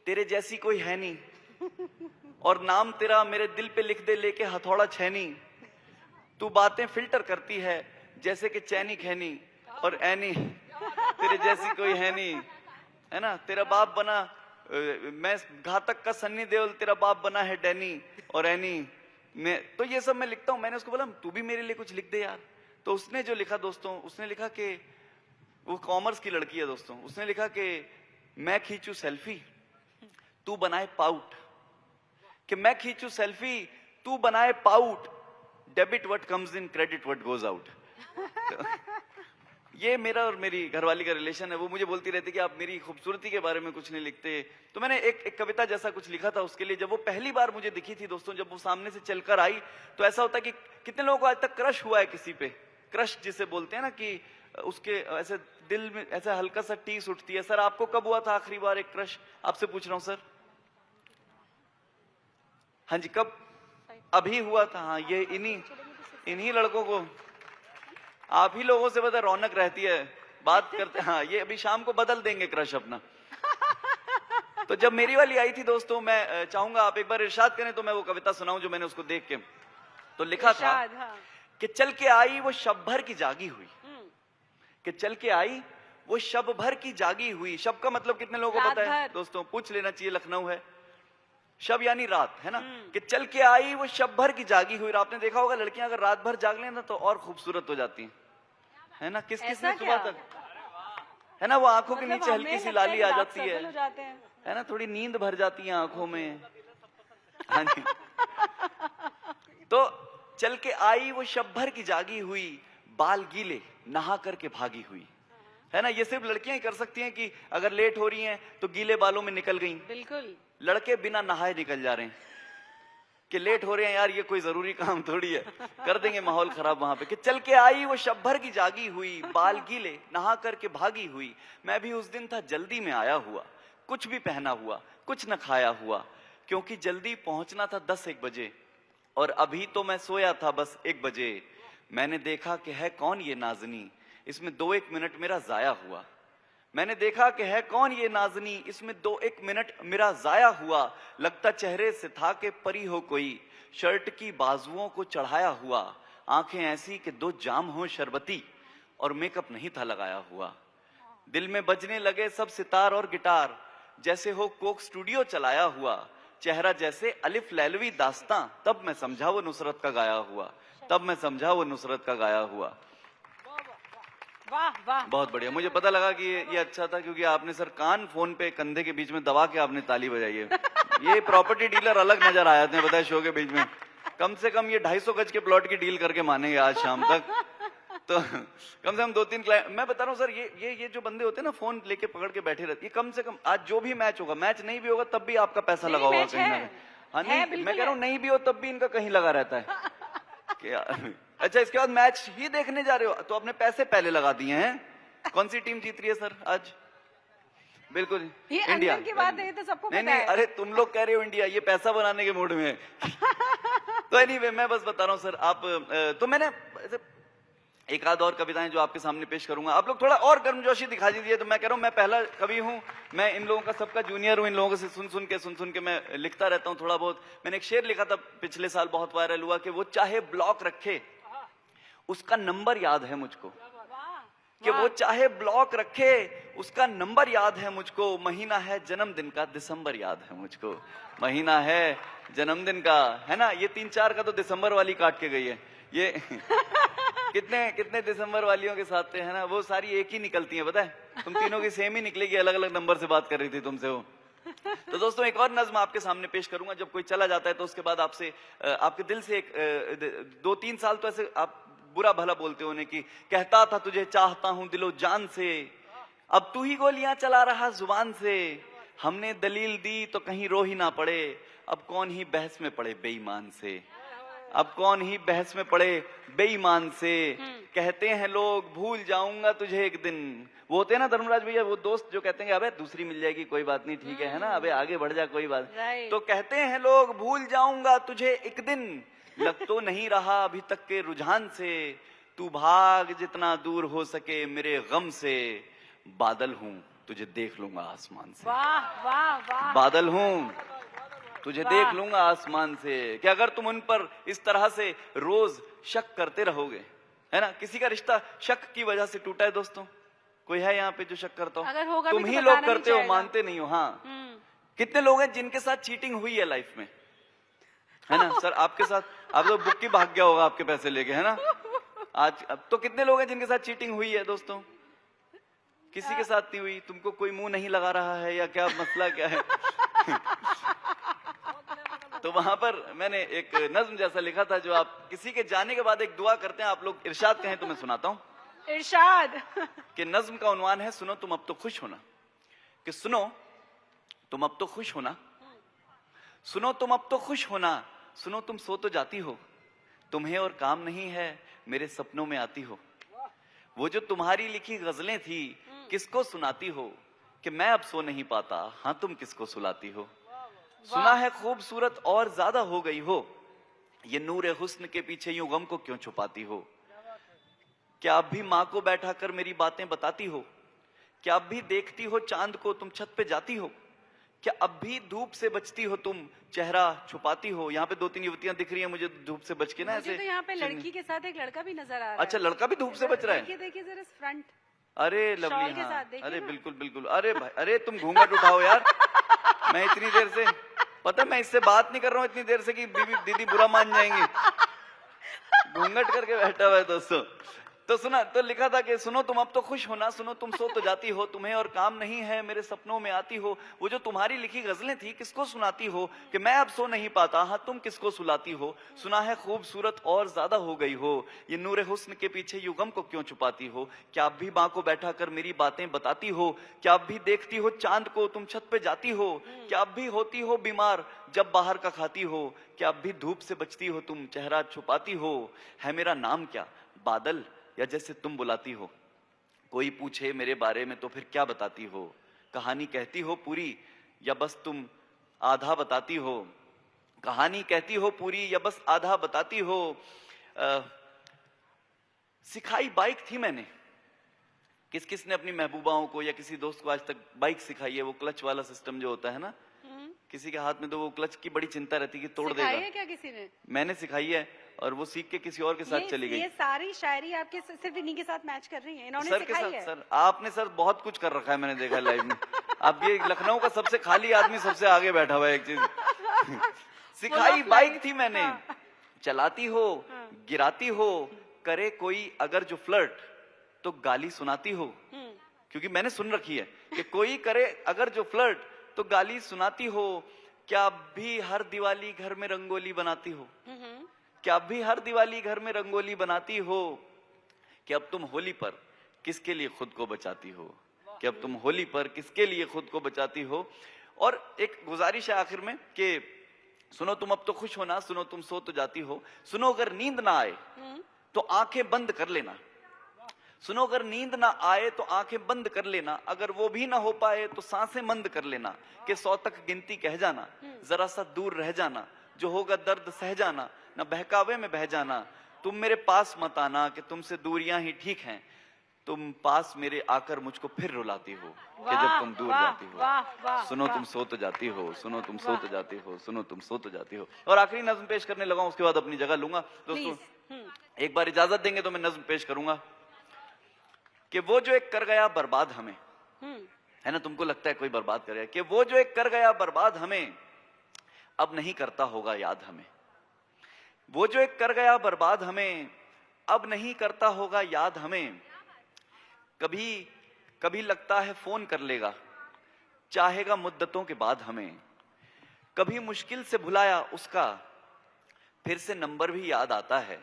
तेरे जैसी कोई है नहीं, और नाम तेरा मेरे दिल पे लिख दे लेके हथौड़ा छैनी। तू बातें फिल्टर करती है जैसे कि चैनी खैनी, और ऐनी तेरे जैसी कोई है नहीं, है ना। तेरा बाप बना मैं घातक का सन्नी देओल, तेरा बाप बना है डैनी और ऐनी। मैं तो ये सब मैं लिखता हूँ। मैंने उसको बोला तू भी मेरे लिए कुछ लिख दे यार। तो उसने जो लिखा दोस्तों, उसने लिखा कि वो कॉमर्स की लड़की है दोस्तों, उसने लिखा कि मैं खींचू सेल्फी तू बनाए पाउट, कि मैं खींचू सेल्फी तू बनाए pout, debit what comes in credit what goes out. ये मेरा और मेरी घरवाली का रिलेशन है। वो मुझे बोलती रहती कि आप मेरी खूबसूरती के बारे में कुछ नहीं लिखते। तो मैंने एक कविता जैसा कुछ लिखा था उसके लिए। जब वो पहली बार मुझे दिखी थी दोस्तों, जब वो सामने से चलकर आई, तो ऐसा होता है कि कितने लोगों को आज तक क्रश हुआ है किसी पे, क्रश जिसे बोलते हैं ना, कि उसके ऐसे दिल में ऐसा हल्का सा टीस उठती है। सर आपको कब हुआ था आखिरी बार एक क्रश? आपसे पूछ रहा हूं सर। हाँ जी, कब? अभी हुआ था। हाँ, ये इन्हीं लड़कों को, आप ही लोगों से पता रौनक रहती है, बात करते। हाँ, ये अभी शाम को बदल देंगे क्रश अपना। तो जब मेरी वाली आई थी दोस्तों, मैं चाहूंगा आप एक बार इरशाद करें तो मैं वो कविता सुनाऊं जो मैंने उसको देख के तो लिखा था। हाँ। कि चल के आई वो शब भर की जागी हुई, कि चल के आई वो शब भर की जागी हुई। शब का मतलब कितने लोगों को पता है दोस्तों? पूछ लेना चाहिए, लखनऊ है। शब यानी रात, है ना। कि चल के आई वो शब भर की जागी हुई। आपने देखा होगा लड़कियां अगर रात भर जाग लें ना तो और खूबसूरत हो जाती हैं, है ना। किस किस ने सुबह तक, है ना, वो आंखों के नीचे हल्की सी लाली आ जाती है ना, थोड़ी नींद भर जाती है आंखों में। हाँ जी। तो चल के आई वो शब भर की जागी हुई, बाल गीले नहा करके भागी हुई, है ना। ये सिर्फ लड़कियां ही कर सकती हैं कि अगर लेट हो रही हैं तो गीले बालों में निकल गई। बिल्कुल। लड़के बिना नहाए निकल जा रहे हैं कि लेट हो रहे हैं यार, ये कोई जरूरी काम थोड़ी है, कर देंगे माहौल खराब वहां पे। कि चल के आई वो शब भर की जागी हुई, बाल गीले नहा करके भागी हुई। मैं भी उस दिन था जल्दी में आया हुआ, कुछ भी पहना हुआ कुछ न खाया हुआ, क्योंकि जल्दी पहुंचना था 10-1 बजे, और अभी तो मैं सोया था बस 1 बजे। मैंने देखा कि है कौन ये नाजनी, इसमें 2-1 मिनट मेरा जाया हुआ। मैंने देखा कि है कौन ये नाजनी, इसमें 2-1 मिनट मेरा जाया हुआ। लगता चेहरे से था कि परी हो कोई, शर्ट की बाजुओं को चढ़ाया हुआ। आंखें ऐसी कि 2 जाम हो शरबती, और मेकअप नहीं था लगाया हुआ। दिल में बजने लगे सब सितार और गिटार, जैसे हो कोक स्टूडियो चलाया हुआ। चेहरा जैसे अलिफ लैलवी दास्तां, तब मैं समझा वो नुसरत का गाया हुआ, तब मैं समझा वो नुसरत का गाया हुआ। वाह वाह, बहुत बढ़िया। मुझे पता लगा कि ये अच्छा था क्योंकि आपने सर कान फोन पे कंधे के बीच में दबा के आपने ताली बजाई है। ये प्रॉपर्टी डीलर अलग नजर आए थे बताए शो के बीच में। कम से कम ये 250 गज के प्लॉट की डील करके मानेंगे आज शाम तक। तो कम से कम 2-3 क्लाइंट, मैं बता रहा हूँ सर, ये जो बंदे होते हैं ना फोन लेके पकड़ के बैठे रहते हैं, कम से कम आज जो भी मैच होगा, मैच नहीं भी होगा तब भी आपका पैसा लगा होगा कहीं ना कहीं। हाँ नहीं, मैं कह रहा हूँ नहीं भी हो तब भी इनका कहीं लगा रहता है। अच्छा, इसके बाद मैच ही देखने जा रहे हो तो अपने पैसे पहले लगा दिए हैं। कौन सी टीम जीत रही है सर आज? बिल्कुल इंडिया की बात है, तो सबको नहीं नहीं, अरे तुम लोग कह रहे हो इंडिया, ये पैसा बनाने के मूड में है। तो एनीवे मैं बस बता रहा हूँ सर। आप तो मैंने एक आध और कविताएं जो आपके सामने पेश करूंगा, आप लोग थोड़ा और गर्मजोशी दिखा दीजिए। तो मैं कह रहा हूँ मैं पहला कवि हूँ, मैं इन लोगों का सबका जूनियर हूँ, इन लोगों से सुन सुन के मैं लिखता रहता हूँ थोड़ा बहुत। मैंने एक शेर लिखा था पिछले साल, बहुत वायरल हुआ, कि वो चाहे ब्लॉक रखे उसका नंबर याद है मुझको, कि वो चाहे ब्लॉक रखे उसका नंबर याद है मुझको। महीना है जन्मदिन का, दिसंबर याद है मुझको, महीना है जन्मदिन का, है ना। ये 3-4 का तो दिसंबर वाली काट के गई है। ये कितने दिसंबर वालियों के साथ थे, है ना, वो सारी एक ही निकलती है, पता है। तुम तीनों की सेम ही निकलेगी, अलग अलग नंबर से बात कर रही थी तुमसे वो। तो दोस्तों एक और नज्म आपके सामने पेश करूंगा। जब कोई चला जाता है तो उसके बाद आपसे आपके दिल से 2-3 साल तो ऐसे आप बुरा भला बोलते हो उन्हें, कि कहता था तुझे चाहता हूं दिलो जान से, अब तू ही गोलियां चला रहा जुबान से। हमने दलील दी तो कहीं रो ही ना पड़े, अब कौन ही बहस में पड़े बेईमान से, अब कौन ही बहस में पड़े बेईमान से। कहते हैं लोग भूल जाऊंगा तुझे एक दिन, वो होते हैं ना धर्मराज भैया, वो दोस्त जो कहते हैं अबे दूसरी मिल जाएगी कोई बात नहीं, ठीक है ना, अबे आगे बढ़ जा कोई बात। तो कहते हैं लोग भूल जाऊंगा तुझे एक दिन, लग तो नहीं रहा अभी तक के रुझान से। तू भाग जितना दूर हो सके मेरे गम से, बादल हूं तुझे देख लूंगा आसमान से। वाह वाह वाह बादल हूं, तुझे वाह। देख लूंगा आसमान से। कि अगर तुम उन पर इस तरह से रोज शक करते रहोगे, है ना, किसी का रिश्ता शक की वजह से टूटा है दोस्तों? कोई है यहाँ पे जो शक करता हो? अगर होगा भी तुम तो ही बताना लोग नहीं करते हो, चाहेगा। मानते नहीं हो। हाँ, हम्म, कितने लोग हैं जिनके साथ चीटिंग हुई है लाइफ में, है ना सर? आपके साथ, आप तो बुक की भाग गया होगा आपके पैसे लेके, है ना? आज अब तो कितने लोग हैं जिनके साथ चीटिंग हुई है दोस्तों? किसी के साथ नहीं हुई। तुमको कोई मुंह नहीं लगा रहा है या क्या मसला क्या है? तो वहां पर मैंने एक नज्म जैसा लिखा था, जो आप किसी के जाने के बाद एक दुआ करते हैं। आप लोग इरशाद कहें तो मैं सुनाता हूं। इरशाद। कि नज्म का उन्वान है, सुनो तुम अब तो खुश होना। कि सुनो तुम अब तो खुश होना, सुनो तुम अब तो खुश होना, सुनो तुम सो तो जाती हो, तुम्हें और काम नहीं है, मेरे सपनों में आती हो। वो जो तुम्हारी लिखी गजलें थी, किसको सुनाती हो, कि मैं अब सो नहीं पाता, हाँ तुम किसको सुलाती हो। सुना है खूबसूरत और ज्यादा हो गई हो, ये नूर हुस्न के पीछे यूं गम को क्यों छुपाती हो। क्या अब भी माँ को बैठा कर मेरी बातें बताती हो, क्या अब भी देखती हो चांद को तुम छत पे जाती हो, क्या अब भी धूप से बचती हो तुम चेहरा छुपाती हो। यहाँ पे 2-3 युवतियां दिख रही हैं मुझे धूप से बच के ना, मुझे ऐसे। तो यहाँ पे लड़की के साथ एक लड़का भी नजर आ रहा है। अच्छा, लड़का भी धूप से बच रहा है? देखिए देखिए जरा फ्रंट। अरे शॉल लवली, के हाँ, साथ देखिए अरे ना। बिल्कुल बिल्कुल। अरे भाई, अरे तुम घूंघट उठाओ यार। मैं इतनी देर से, पता मैं इससे बात नहीं कर रहा हूँ इतनी देर से कि बीबी दीदी बुरा मान जाएंगी। घूंघट करके बैठा हुआ है दोस्तों। तो सुना, तो लिखा था कि सुनो तुम अब तो खुश होना, सुनो तुम सो तो जाती हो, तुम्हें और काम नहीं है, मेरे सपनों में आती हो। वो जो तुम्हारी लिखी गजलें थी, किसको सुनाती हो, कि मैं अब सो नहीं पाता, हाँ तुम किसको सुलाती हो। सुना है खूबसूरत और ज्यादा हो गई हो, ये नूर हुस्न के पीछे युगम को क्यों छुपाती हो। क्या अब भी माँ को बैठा कर मेरी बातें बताती हो, क्या अब भी देखती हो चांद को तुम छत पे जाती हो, क्या अब भी होती हो बीमार जब बाहर का खाती हो, क्या अब भी धूप से बचती हो तुम चेहरा छुपाती हो। है मेरा नाम क्या, बादल या जैसे तुम बुलाती हो। कोई पूछे मेरे बारे में तो फिर क्या बताती हो, कहानी कहती हो पूरी या बस तुम आधा बताती हो। कहानी कहती हो पूरी या बस आधा बताती हो। सिखाई बाइक थी मैंने, किस किस ने अपनी महबूबाओं को या किसी दोस्त को आज तक बाइक सिखाई है? वो क्लच वाला सिस्टम जो होता है ना, किसी के हाथ में तो वो क्लच की बड़ी चिंता रहती है कि तोड़ सिखाई देगा। है क्या किसी ने? मैंने सिखाई है और वो सीख के किसी और के साथ चली गई। ये सारी शायरी आपके सिर्फ इन्हीं के साथ मैच कर रही है, इन्होंने सर के सिखाई साथ है। सर, आपने सर बहुत कुछ कर रखा है, मैंने देखा लाइव में। अब ये लखनऊ का सबसे खाली आदमी सबसे आगे बैठा हुआ है एक चीज। सिखाई बाइक थी मैंने, हाँ। चलाती हो, गिराती हो, करे कोई अगर जो फ्लर्ट तो गाली सुनाती हो। क्योंकि मैंने सुन रखी है कि कोई करे अगर जो फ्लर्ट तो गाली सुनाती हो। क्या अब भी हर दिवाली घर में रंगोली बनाती हो, क्या अब भी हर दिवाली घर में रंगोली बनाती हो। कि अब तुम होली पर किसके लिए खुद को बचाती हो, कि अब तुम होली पर किसके लिए खुद को बचाती हो। और एक गुजारिश है आखिर में कि सुनो तुम अब तो खुश होना, सुनो तुम सो तो जाती हो, सुनो अगर नींद ना आए तो आंखें बंद कर लेना, सुनो अगर नींद ना आए तो आंखें बंद कर लेना, अगर वो भी ना हो पाए तो सांसें बंद कर लेना। कि 100 तक गिनती कह जाना, जरा सा दूर रह जाना, जो होगा दर्द सह जाना, ना बहकावे में बह जाना। तुम मेरे पास मत आना कि तुमसे दूरियां ही ठीक हैं, तुम पास मेरे आकर मुझको फिर रुलाती हो कि जब तुम दूर जाती हो। सुनो तुम सो तो जाती हो, सुनो तुम सो तो जाती हो, सुनो तुम सो तो जाती हो। और आखिरी नज्म पेश करने लगा, उसके बाद अपनी जगह लूंगा दोस्तों। एक बार इजाजत देंगे तो मैं नज्म पेश करूंगा। कि वो जो एक कर गया बर्बाद हमें, है ना, तुमको लगता है कोई बर्बाद कर गया, कि वो जो एक कर गया बर्बाद हमें अब नहीं करता होगा याद हमें। वो जो एक कर गया बर्बाद हमें अब नहीं करता होगा याद हमें। कभी कभी लगता है फोन कर लेगा, चाहेगा मुद्दतों के बाद हमें। कभी मुश्किल से भुलाया उसका फिर से नंबर भी याद आता है।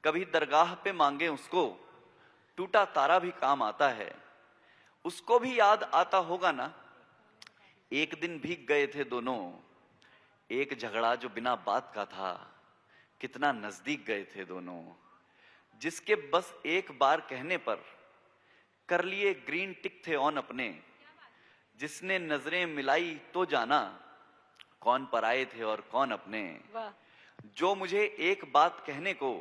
कभी दरगाह पे मांगे उसको, टूटा तारा भी काम आता है। उसको भी याद आता होगा ना, एक दिन भीग गए थे दोनों, एक झगड़ा जो बिना बात का था, कितना नजदीक गए थे दोनों। जिसके बस एक बार कहने पर कर लिए ग्रीन टिक थे ऑन अपने। जिसने नजरें मिलाई तो जाना कौन पराए थे और कौन अपने। जो मुझे एक बात कहने को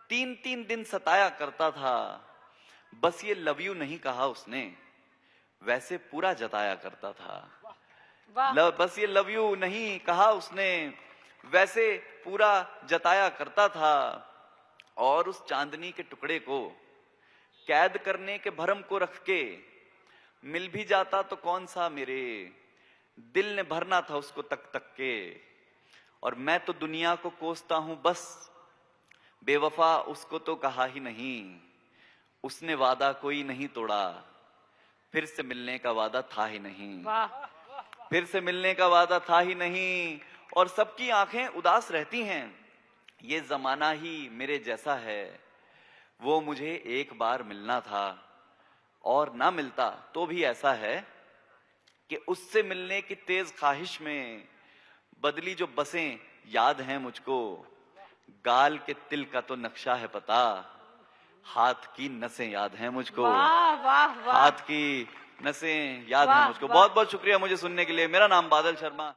3-3 दिन सताया करता था, बस ये लव यू नहीं कहा उसने। वैसे पूरा जताया करता था। वाह बस ये लव यू नहीं कहा उसने, वैसे पूरा जताया करता था। और उस चांदनी के टुकड़े को कैद करने के भरम को रख के मिल भी जाता तो कौन सा मेरे दिल ने भरना था उसको तक तक के। और मैं तो दुनिया को कोसता हूं बस, बेवफा उसको तो कहा ही नहीं, उसने वादा कोई नहीं तोड़ा, फिर से मिलने का वादा था ही नहीं। वाह फिर से मिलने का वादा था ही नहीं। और सबकी आंखें उदास रहती हैं, ये जमाना ही मेरे जैसा है, वो मुझे एक बार मिलना था और ना मिलता तो भी ऐसा है कि उससे मिलने की तेज ख्वाहिश में बदली जो बसें याद हैं मुझको, गाल के तिल का तो नक्शा है पता, हाथ की नसें याद हैं मुझको। वाह वाह वाह हाथ की नसें याद हैं वाह, मुझको। वाह। बहुत बहुत शुक्रिया मुझे सुनने के लिए। मेरा नाम बादल शर्मा।